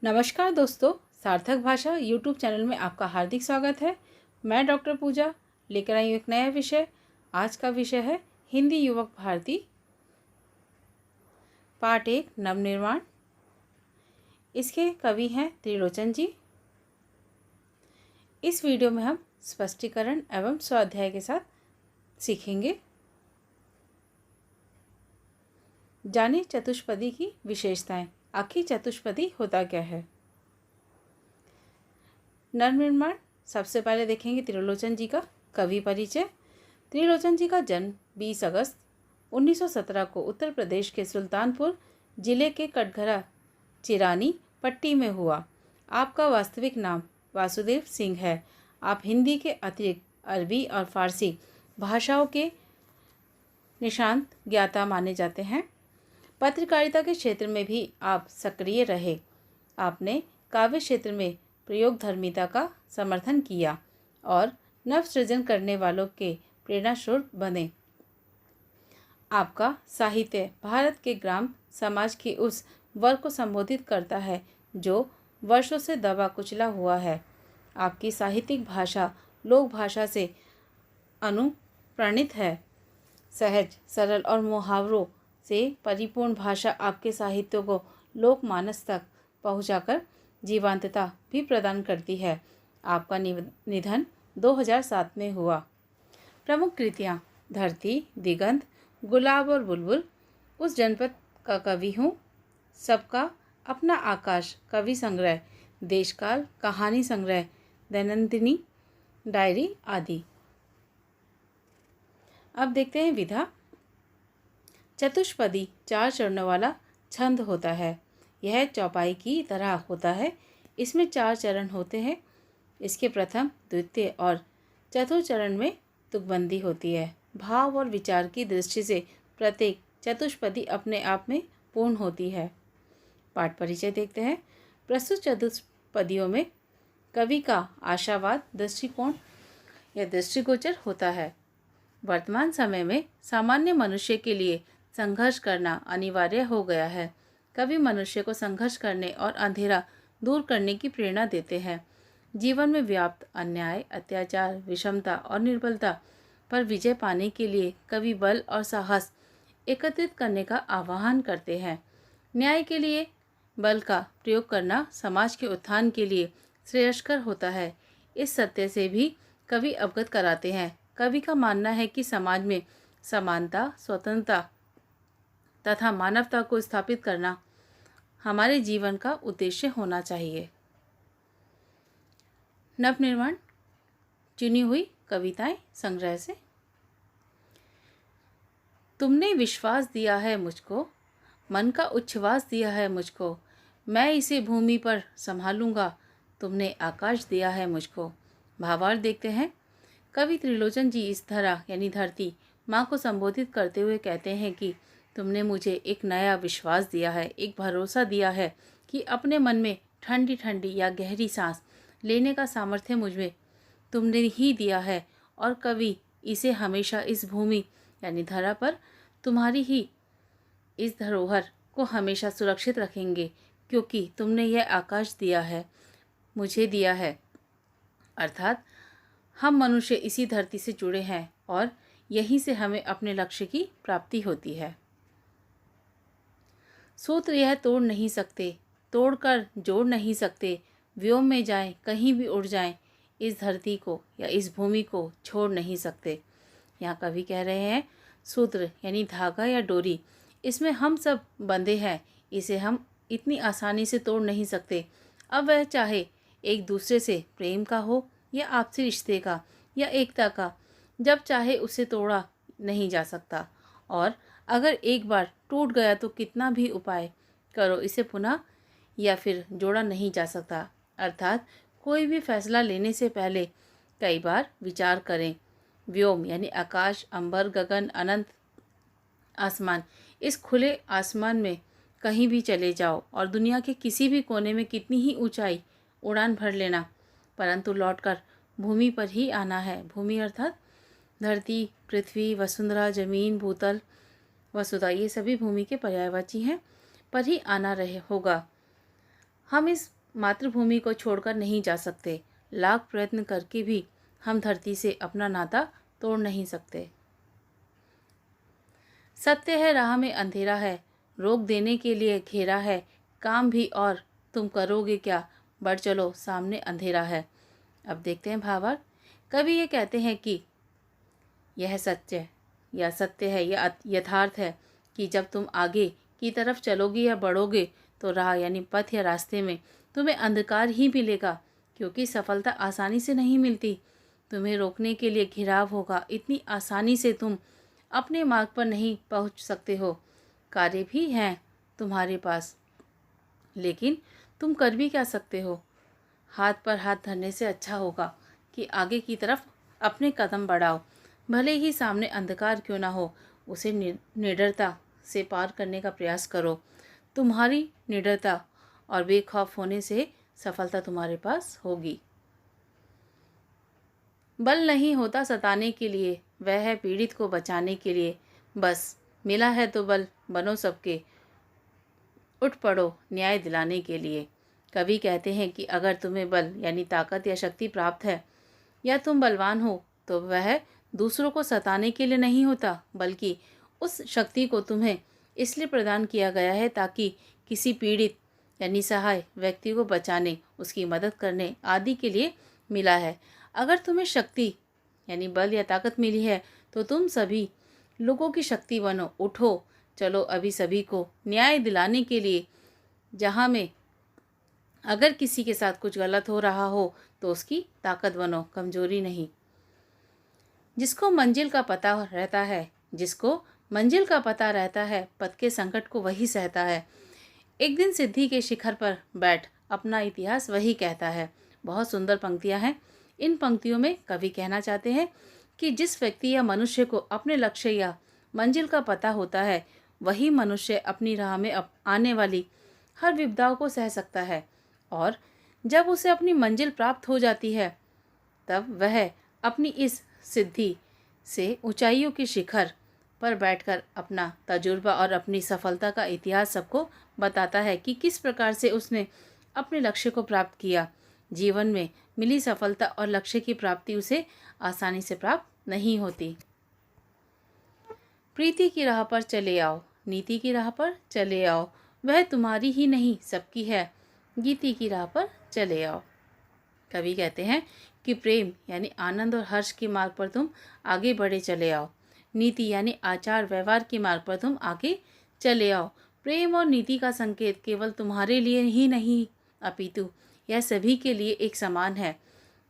नमस्कार दोस्तों, सार्थक भाषा यूट्यूब चैनल में आपका हार्दिक स्वागत है। मैं डॉक्टर पूजा लेकर आई हूँ एक नया विषय। आज का विषय है हिंदी युवक भारती, पार्ट 1 नवनिर्माण। इसके कवि हैं त्रिलोचन जी। इस वीडियो में हम स्पष्टीकरण एवं स्वाध्याय के साथ सीखेंगे। जाने चतुष्पदी की विशेषताएं। आखिर चतुष्पदी होता क्या है? नवनिर्माण। सबसे पहले देखेंगे त्रिलोचन जी का कवि परिचय। त्रिलोचन जी का जन्म 20 अगस्त 1917 को उत्तर प्रदेश के सुल्तानपुर जिले के कटघरा चिरानी पट्टी में हुआ। आपका वास्तविक नाम वासुदेव सिंह है। आप हिंदी के अतिरिक्त अरबी और फारसी भाषाओं के निष्णात ज्ञाता माने जाते हैं। पत्रकारिता के क्षेत्र में भी आप सक्रिय रहे। आपने काव्य क्षेत्र में प्रयोगधर्मिता का समर्थन किया और नव सृजन करने वालों के प्रेरणा स्रोत बने। आपका साहित्य भारत के ग्राम समाज के उस वर्ग को संबोधित करता है जो वर्षों से दबा कुचला हुआ है। आपकी साहित्यिक भाषा लोक भाषा से अनुप्राणित है। सहज, सरल और मुहावरों से परिपूर्ण भाषा आपके साहित्य को लोकमानस तक पहुंचाकर जीवंतता भी प्रदान करती है। आपका निधन 2007 में हुआ। प्रमुख कृतियाँ: धरती, दिगंत, गुलाब और बुलबुल, उस जनपद का कवि हूँ, सबका अपना आकाश कवि संग्रह, देशकाल कहानी संग्रह, दैनंदिनी डायरी आदि। अब देखते हैं विधा। चतुष्पदी 4 चरणों वाला छंद होता है। यह चौपाई की तरह होता है। इसमें 4 चरण होते हैं। इसके प्रथम, द्वितीय और चतुर्थ चरण में तुकबंदी होती है। भाव और विचार की दृष्टि से प्रत्येक चतुष्पदी अपने आप में पूर्ण होती है। पाठ परिचय देखते हैं। प्रस्तुत चतुष्पदियों में कवि का आशावाद दृष्टिकोण या दृष्टिगोचर होता है। वर्तमान समय में सामान्य मनुष्य के लिए संघर्ष करना अनिवार्य हो गया है। कवि मनुष्य को संघर्ष करने और अंधेरा दूर करने की प्रेरणा देते हैं। जीवन में व्याप्त अन्याय, अत्याचार, विषमता और निर्बलता पर विजय पाने के लिए कवि बल और साहस एकत्रित करने का आह्वान करते हैं। न्याय के लिए बल का प्रयोग करना समाज के उत्थान के लिए श्रेयस्कर होता है। इस सत्य से भी कवि अवगत कराते हैं। कवि का मानना है कि समाज में समानता, स्वतंत्रता तथा मानवता को स्थापित करना हमारे जीवन का उद्देश्य होना चाहिए। नवनिर्माण। चुनी हुई कविताएं संग्रह से। तुमने विश्वास दिया है मुझको, मन का उच्छ्वास दिया है मुझको, मैं इसे भूमि पर संभालूंगा, तुमने आकाश दिया है मुझको। भावार्थ देखते हैं। कवि त्रिलोचन जी इस धरा यानी धरती माँ को संबोधित करते हुए कहते हैं कि तुमने मुझे एक नया विश्वास दिया है, एक भरोसा दिया है कि अपने मन में ठंडी ठंडी या गहरी सांस लेने का सामर्थ्य मुझमें तुमने ही दिया है और कवि इसे हमेशा इस भूमि यानी धरा पर तुम्हारी ही इस धरोहर को हमेशा सुरक्षित रखेंगे, क्योंकि तुमने यह आकाश दिया है, मुझे दिया है। अर्थात हम मनुष्य इसी धरती से जुड़े हैं और यहीं से हमें अपने लक्ष्य की प्राप्ति होती है। सूत्र यह तोड़ नहीं सकते, तोड़कर जोड़ नहीं सकते, व्योम में जाएं, कहीं भी उड़ जाएं, इस धरती को या इस भूमि को छोड़ नहीं सकते। यहाँ कवि कह रहे हैं सूत्र यानी धागा या डोरी, इसमें हम सब बंधे हैं, इसे हम इतनी आसानी से तोड़ नहीं सकते। अब वह चाहे एक दूसरे से प्रेम का हो या आपसी रिश्ते का या एकता का, जब चाहे उसे तोड़ा नहीं जा सकता। और अगर एक बार टूट गया तो कितना भी उपाय करो इसे पुनः या फिर जोड़ा नहीं जा सकता। अर्थात कोई भी फैसला लेने से पहले कई बार विचार करें। व्योम यानी आकाश, अंबर, गगन, अनंत आसमान, इस खुले आसमान में कहीं भी चले जाओ और दुनिया के किसी भी कोने में कितनी ही ऊंचाई उड़ान भर लेना, परंतु लौटकर भूमि पर ही आना है। भूमि अर्थात धरती, पृथ्वी, वसुंधरा, जमीन, भूतल, वसुधा, ये सभी भूमि के पर्यायवाची हैं, पर ही आना रहे होगा। हम इस मातृभूमि को छोड़कर नहीं जा सकते। लाख प्रयत्न करके भी हम धरती से अपना नाता तोड़ नहीं सकते। सत्य है राह में अंधेरा है, रोक देने के लिए घेरा है, काम भी और तुम करोगे क्या, बढ़ चलो सामने अंधेरा है। अब देखते हैं भावार्थ। कवि ये कहते हैं कि यह सत्य है, यह यथार्थ है कि जब तुम आगे की तरफ चलोगे या बढ़ोगे तो राह यानी पथ या रास्ते में तुम्हें अंधकार ही मिलेगा, क्योंकि सफलता आसानी से नहीं मिलती। तुम्हें रोकने के लिए घिराव होगा। इतनी आसानी से तुम अपने मार्ग पर नहीं पहुंच सकते हो। कार्य भी हैं तुम्हारे पास, लेकिन तुम कर भी क्या सकते हो। हाथ पर हाथ धरने से अच्छा होगा कि आगे की तरफ अपने कदम बढ़ाओ। भले ही सामने अंधकार क्यों ना हो, उसे निडरता से पार करने का प्रयास करो। तुम्हारी निडरता और बेखौफ होने से सफलता तुम्हारे पास होगी। बल नहीं होता सताने के लिए, वह है पीड़ित को बचाने के लिए। बस मिला है तो बल बनो सबके, उठ पड़ो न्याय दिलाने के लिए। कवि कहते हैं कि अगर तुम्हें बल यानी ताकत या शक्ति प्राप्त है या तुम बलवान हो, तो वह दूसरों को सताने के लिए नहीं होता, बल्कि उस शक्ति को तुम्हें इसलिए प्रदान किया गया है ताकि किसी पीड़ित यानी सहाय व्यक्ति को बचाने, उसकी मदद करने आदि के लिए मिला है। अगर तुम्हें शक्ति यानी बल या ताकत मिली है तो तुम सभी लोगों की शक्ति बनो। उठो चलो अभी सभी को न्याय दिलाने के लिए। जहाँ में अगर किसी के साथ कुछ गलत हो रहा हो तो उसकी ताकत बनो, कमजोरी नहीं। जिसको मंजिल का पता रहता है, पथ के संकट को वही सहता है। एक दिन सिद्धि के शिखर पर बैठ अपना इतिहास वही कहता है। बहुत सुंदर पंक्तियां हैं। इन पंक्तियों में कवि कहना चाहते हैं कि जिस व्यक्ति या मनुष्य को अपने लक्ष्य या मंजिल का पता होता है, वही मनुष्य अपनी राह में आने वाली हर विपदाओं को सह सकता है, और जब उसे अपनी मंजिल प्राप्त हो जाती है तब वह अपनी इस सिद्धि से ऊंचाइयों के शिखर पर बैठकर अपना तजुर्बा और अपनी सफलता का इतिहास सबको बताता है कि किस प्रकार से उसने अपने लक्ष्य को प्राप्त किया। जीवन में मिली सफलता और लक्ष्य की प्राप्ति उसे आसानी से प्राप्त नहीं होती। प्रीति की राह पर चले आओ, नीति की राह पर चले आओ, वह तुम्हारी ही नहीं सबकी है, गीति की राह पर चले आओ। कवि कहते हैं कि प्रेम यानी आनंद और हर्ष के मार्ग पर तुम आगे बढ़े चले आओ। नीति यानी आचार व्यवहार के मार्ग पर तुम आगे चले आओ। प्रेम और नीति का संकेत केवल तुम्हारे लिए ही नहीं, अपितु यह सभी के लिए एक समान है।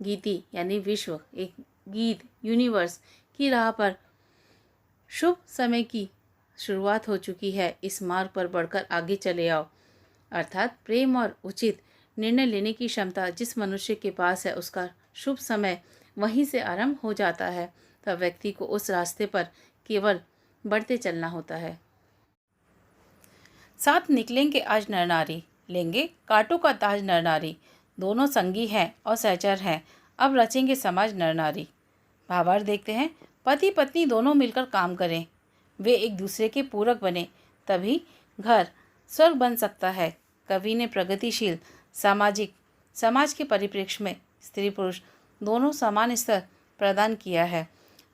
गीति यानी विश्व, एक गीत यूनिवर्स की राह पर शुभ समय की शुरुआत हो चुकी है। इस मार्ग पर बढ़कर आगे चले आओ। अर्थात प्रेम और उचित निर्णय लेने की क्षमता जिस मनुष्य के पास है, उसका शुभ समय वहीं से आरंभ हो जाता है। तब व्यक्ति को उस रास्ते पर केवल बढ़ते चलना होता है। साथ निकलेंगे आज नर नारी, लेंगे कांटों का ताज नर नारी, दोनों संगी हैं और सहचर हैं, अब रचेंगे समाज नर नारी। भावार्थ देखते हैं। पति पत्नी दोनों मिलकर काम करें, वे एक दूसरे के पूरक बने, तभी घर स्वर्ग बन सकता है। कवि ने प्रगतिशील समाज के परिप्रेक्ष्य में स्त्री पुरुष दोनों समान स्तर प्रदान किया है।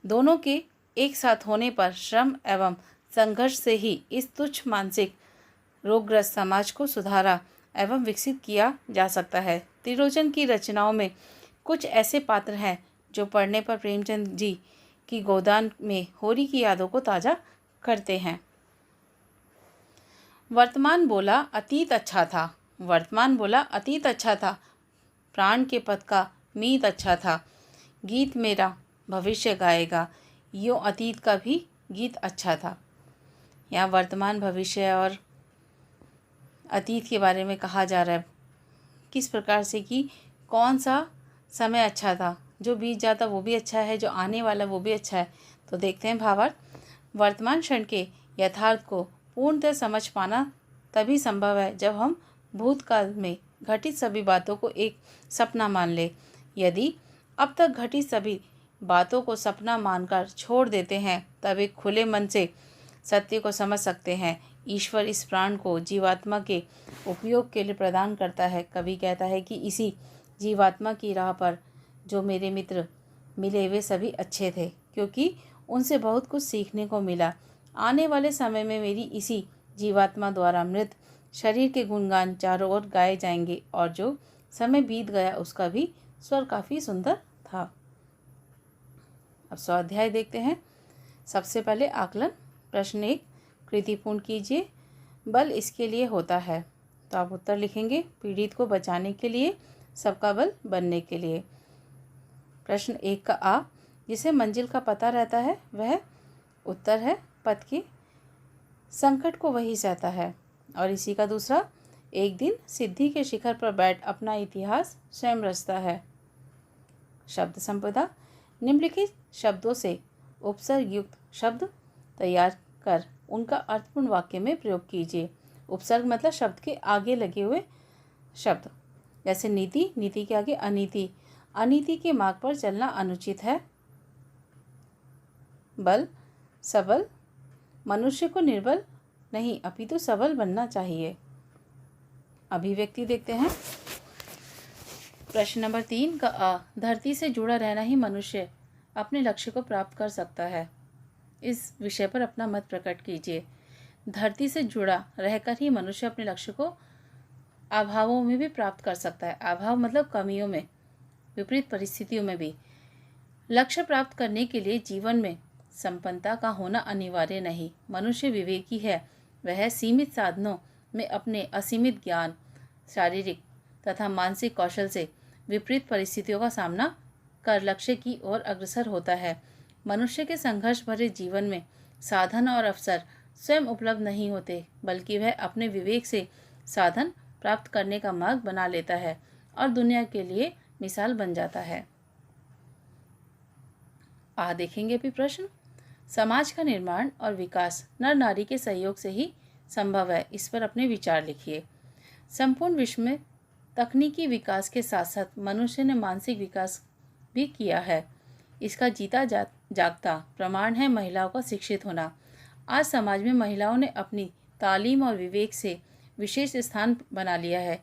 दोनों के एक साथ होने पर श्रम एवं संघर्ष से ही इस तुच्छ मानसिक रोगग्रस्त समाज को सुधारा एवं विकसित किया जा सकता है। त्रिलोचन की रचनाओं में कुछ ऐसे पात्र हैं जो पढ़ने पर प्रेमचंद जी की गोदान में होरी की यादों को ताज़ा करते हैं। वर्तमान बोला अतीत अच्छा था, प्राण के पथ का मीत अच्छा था, गीत मेरा भविष्य गाएगा, यूँ अतीत का भी गीत अच्छा था। यहाँ वर्तमान, भविष्य और अतीत के बारे में कहा जा रहा है, किस प्रकार से कि कौन सा समय अच्छा था, जो बीत जाता वो भी अच्छा है, जो आने वाला वो भी अच्छा है। तो देखते हैं भावार्थ। वर्तमान क्षण के यथार्थ को पूर्णतः समझ पाना तभी संभव है जब हम भूतकाल में घटित सभी बातों को एक सपना मान ले। यदि अब तक घटित सभी बातों को सपना मानकर छोड़ देते हैं, तब एक खुले मन से सत्य को समझ सकते हैं। ईश्वर इस प्राण को जीवात्मा के उपयोग के लिए प्रदान करता है। कवि कहता है कि इसी जीवात्मा की राह पर जो मेरे मित्र मिले वे सभी अच्छे थे, क्योंकि उनसे बहुत कुछ सीखने को मिला। आने वाले समय में मेरी इसी जीवात्मा द्वारा मृत शरीर के गुणगान चारों ओर गाए जाएंगे, और जो समय बीत गया उसका भी स्वर काफ़ी सुंदर था। अब स्वाध्याय देखते हैं। सबसे पहले आकलन। प्रश्न 1, कृतिपूर्ण कीजिए। बल इसके लिए होता है, तो आप उत्तर लिखेंगे पीड़ित को बचाने के लिए, सबका बल बनने के लिए। प्रश्न 1 का आ, जिसे मंजिल का पता रहता है वह उत्तर है पथ के संकट को वही सहता है। और इसी का दूसरा, एक दिन सिद्धि के शिखर पर बैठ अपना इतिहास स्वयं रचता है। शब्द संपदा, निम्नलिखित शब्दों से उपसर्ग युक्त शब्द तैयार कर उनका अर्थपूर्ण वाक्य में प्रयोग कीजिए। उपसर्ग मतलब शब्द के आगे लगे हुए शब्द, जैसे नीति, नीति के आगे अनीति, अनीति के मार्ग पर चलना अनुचित है। बल, सबल, मनुष्य को निर्बल नहीं अपितु सबल बनना चाहिए। अभिव्यक्ति देखते हैं। प्रश्न नंबर 3 का आ, धरती से जुड़ा रहना ही मनुष्य अपने लक्ष्य को प्राप्त कर सकता है। इस विषय पर अपना मत प्रकट कीजिए। धरती से जुड़ा रहकर ही मनुष्य अपने लक्ष्य को अभावों में भी प्राप्त कर सकता है। अभाव मतलब कमियों में, विपरीत परिस्थितियों में भी। लक्ष्य प्राप्त करने के लिए जीवन में संपन्नता का होना अनिवार्य नहीं। मनुष्य विवेकी है, वह सीमित साधनों में अपने असीमित ज्ञान, शारीरिक तथा मानसिक कौशल से विपरीत परिस्थितियों का सामना कर लक्ष्य की ओर अग्रसर होता है। मनुष्य के संघर्ष भरे जीवन में साधन और अवसर स्वयं उपलब्ध नहीं होते, बल्कि वह अपने विवेक से साधन प्राप्त करने का मार्ग बना लेता है और दुनिया के लिए मिसाल बन जाता है। देखेंगे भी प्रश्न। समाज का निर्माण और विकास नर नारी के सहयोग से ही संभव है। इस पर अपने विचार लिखिए। संपूर्ण विश्व में तकनीकी विकास के साथ साथ मनुष्य ने मानसिक विकास भी किया है। इसका जीता जागता प्रमाण है महिलाओं का शिक्षित होना। आज समाज में महिलाओं ने अपनी तालीम और विवेक से विशेष स्थान बना लिया है।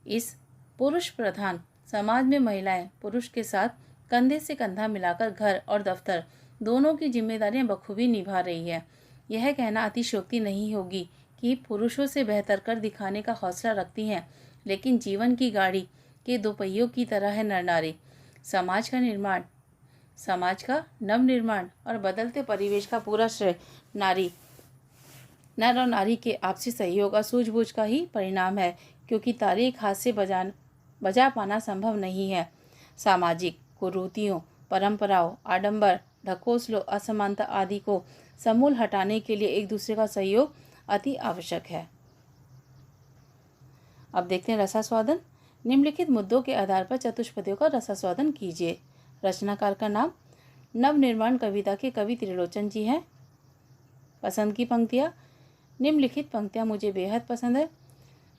इस पुरुष प्रधान समाज में महिलाएं पुरुष के साथ कंधे से कंधा मिलाकर घर और दफ्तर दोनों की जिम्मेदारियां बखूबी निभा रही है। यह कहना अतिशयोक्ति नहीं होगी कि पुरुषों से बेहतर कर दिखाने का हौसला रखती हैं, लेकिन जीवन की गाड़ी के दो पहियों की तरह है नर नारी। समाज का निर्माण, समाज का नवनिर्माण और बदलते परिवेश का पूरा श्रेय नर और नारी के आपसी सहयोग और सूझबूझ का ही परिणाम है, क्योंकि ताली एक हाथ से बजा पाना संभव नहीं है। सामाजिक कुरीतियों, परंपराओं, आडंबर, ढकोसलों, असमानता आदि को समूल हटाने के लिए एक दूसरे का सहयोग अति आवश्यक है। अब देखते हैं रसास्वादन। निम्नलिखित मुद्दों के आधार पर चतुष्पदियों का रसास्वादन कीजिए। रचनाकार का नाम। नवनिर्माण कविता के कवि त्रिलोचन जी हैं। पसंद की पंक्तियाँ। निम्नलिखित पंक्तियाँ मुझे बेहद पसंद है।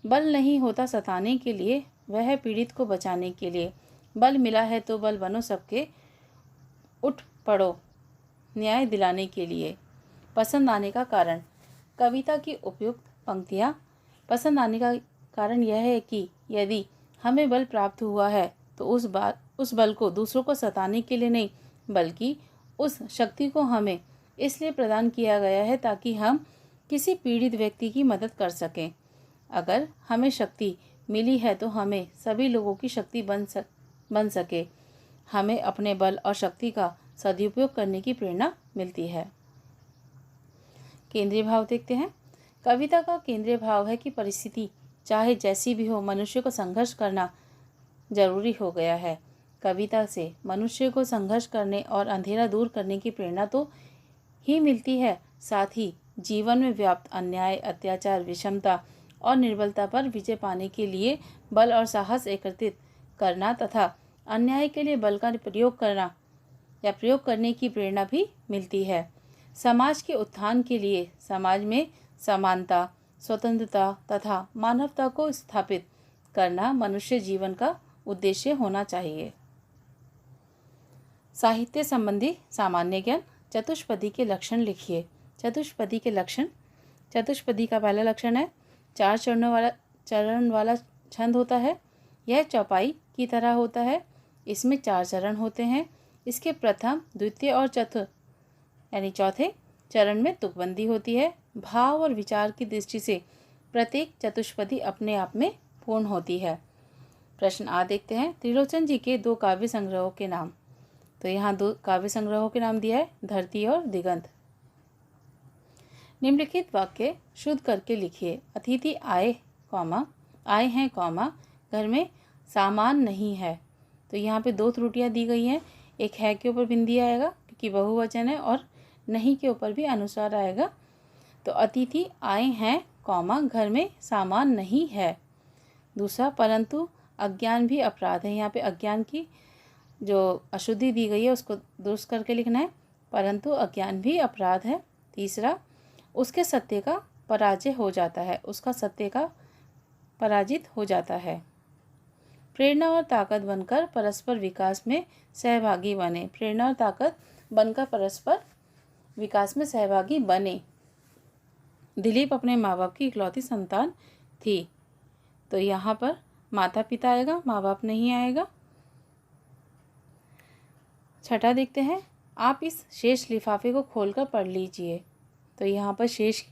बल नहीं होता सताने के लिए, वह है पीड़ित को बचाने के लिए। बल मिला है तो बल बनो सबके, उठ पड़ो न्याय दिलाने के लिए। पसंद आने का कारण। कविता की उपयुक्त पंक्तियाँ। पसंद आने का कारण यह है कि यदि हमें बल प्राप्त हुआ है तो उस बल को दूसरों को सताने के लिए नहीं, बल्कि उस शक्ति को हमें इसलिए प्रदान किया गया है ताकि हम किसी पीड़ित व्यक्ति की मदद कर सकें। अगर हमें शक्ति मिली है तो हमें सभी लोगों की शक्ति बन सके। हमें अपने बल और शक्ति का सदुपयोग करने की प्रेरणा मिलती है। केंद्रीय भाव देखते हैं। कविता का केंद्रीय भाव है कि परिस्थिति चाहे जैसी भी हो, मनुष्य को संघर्ष करना जरूरी हो गया है। कविता से मनुष्य को संघर्ष करने और अंधेरा दूर करने की प्रेरणा तो ही मिलती है, साथ ही जीवन में व्याप्त अन्याय, अत्याचार, विषमता और निर्बलता पर विजय पाने के लिए बल और साहस एकत्रित करना तथा अन्याय के लिए बल का प्रयोग करने की प्रेरणा भी मिलती है। समाज के उत्थान के लिए समाज में समानता, स्वतंत्रता तथा मानवता को स्थापित करना मनुष्य जीवन का उद्देश्य होना चाहिए। साहित्य संबंधी सामान्य ज्ञान। चतुष्पदी के लक्षण लिखिए। चतुष्पदी के लक्षण। चतुष्पदी का पहला लक्षण है चार चरण वाला छंद होता है। यह चौपाई की तरह होता है। इसमें 4 चरण होते हैं। इसके प्रथम, द्वितीय और चतुर्थ यानी चौथे चरण में तुकबंदी होती है। भाव और विचार की दृष्टि से प्रत्येक चतुष्पदी अपने आप में पूर्ण होती है। प्रश्न आ देखते हैं, त्रिलोचन जी के 2 काव्य संग्रहों के नाम। तो यहाँ 2 काव्य संग्रहों के नाम दिया है, धरती और दिगंत। निम्नलिखित वाक्य शुद्ध करके लिखिए। अतिथि आए हैं, घर में सामान नहीं है। तो यहाँ पे 2 त्रुटियाँ दी गई हैं। एक है के ऊपर बिंदी आएगा क्योंकि बहुवचन है, और नहीं के ऊपर भी अनुसार आएगा। तो अतिथि आए हैं, घर में सामान नहीं है। दूसरा, परंतु अज्ञान भी अपराध है। यहाँ पे अज्ञान की जो अशुद्धि दी गई है उसको दुरुस्त करके लिखना है, परंतु अज्ञान भी अपराध है। तीसरा, उसके सत्य का पराजय हो जाता है, उसका सत्य का पराजित हो जाता है। प्रेरणा और ताकत बनकर परस्पर विकास में सहभागी बने। प्रेरणा और ताकत बनकर परस्पर विकास में सहभागी बने। दिलीप अपने माँ बाप की इकलौती संतान थी। तो यहाँ पर माता पिता आएगा, माँ बाप नहीं आएगा। छठा देखते हैं, आप इस शेष लिफाफे को खोलकर पढ़ लीजिए। तो यहाँ पर शेष,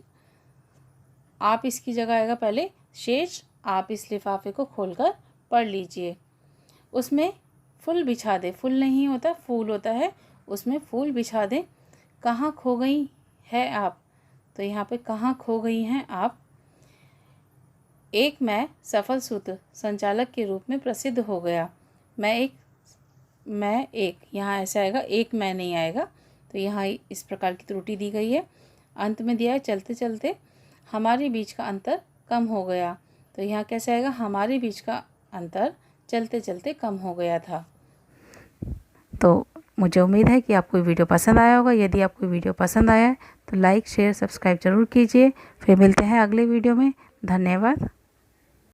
आप इसकी जगह आएगा पहले शेष, आप इस लिफाफे को खोलकर पढ़ लीजिए। उसमें फूल बिछा दे, फूल नहीं होता फूल होता है, उसमें फूल बिछा दे। कहाँ खो गई है आप। तो यहाँ पे कहाँ खो गई हैं आप। मैं सफल सूत्र संचालक के रूप में प्रसिद्ध हो गया। मैं एक यहाँ ऐसा आएगा, एक मैं नहीं आएगा। तो यहाँ इस प्रकार की त्रुटि दी गई है। अंत में दिया है, चलते चलते हमारे बीच का अंतर कम हो गया। तो यहाँ कैसे आएगा, हमारे बीच का अंतर चलते चलते कम हो गया था। तो मुझे उम्मीद है कि आपको वीडियो पसंद आया होगा। यदि आपको वीडियो पसंद आया है तो लाइक, शेयर, सब्सक्राइब जरूर कीजिए। फिर मिलते हैं अगले वीडियो में। धन्यवाद।